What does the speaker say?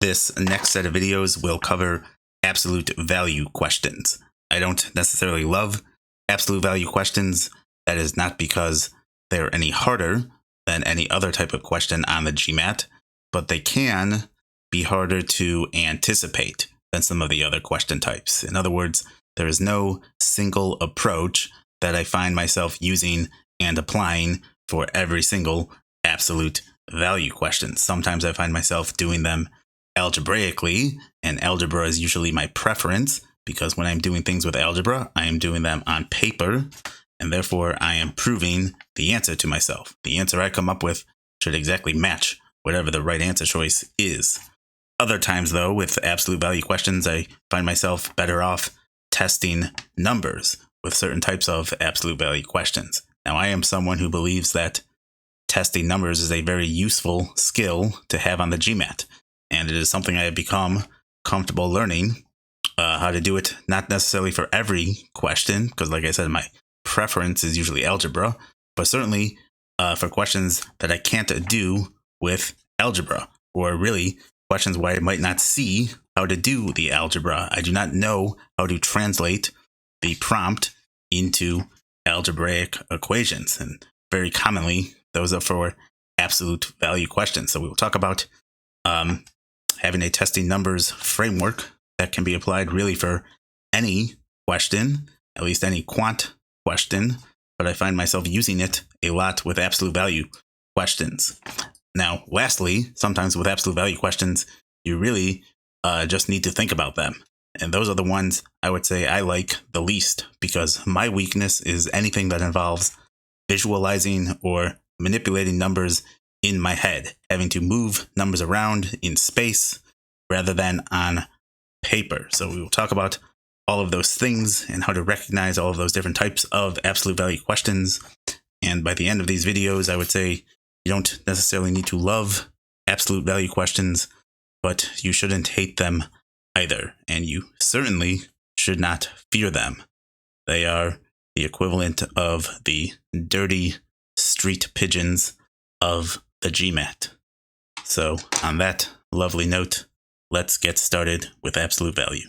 This next set of videos will cover absolute value questions. I don't necessarily love absolute value questions. That is not because they're any harder than any other type of question on the GMAT, but they can be harder to anticipate than some of the other question types. In other words, there is no single approach that I find myself using and applying for every single absolute value question. Sometimes I find myself doing them algebraically, and algebra is usually my preference because when I'm doing things with algebra, I am doing them on paper, and therefore I am proving the answer to myself. The answer I come up with should exactly match whatever the right answer choice is. Other times, though, with absolute value questions, I find myself better off testing numbers with certain types of absolute value questions. Now, I am someone who believes that testing numbers is a very useful skill to have on the GMAT, and it is something I have become comfortable learning how to do it, not necessarily for every question, because like I said, my preference is usually algebra, but certainly for questions that I can't do with algebra, or really questions where I might not see how to do the algebra. I do not know how to translate the prompt into algebraic equations, and very commonly those are for absolute value questions. So we will talk about having a testing numbers framework that can be applied really for any question, at least any quant question, but I find myself using it a lot with absolute value questions. Now, lastly, sometimes with absolute value questions, you really just need to think about them. And those are the ones I would say I like the least, because my weakness is anything that involves visualizing or manipulating numbers in my head, having to move numbers around in space rather than on paper. So we will talk about all of those things and how to recognize all of those different types of absolute value questions. And by the end of these videos, I would say you don't necessarily need to love absolute value questions, but you shouldn't hate them either. And you certainly should not fear them. They are the equivalent of the dirty street pigeons of the GMAT. So on that lovely note, let's get started with absolute value.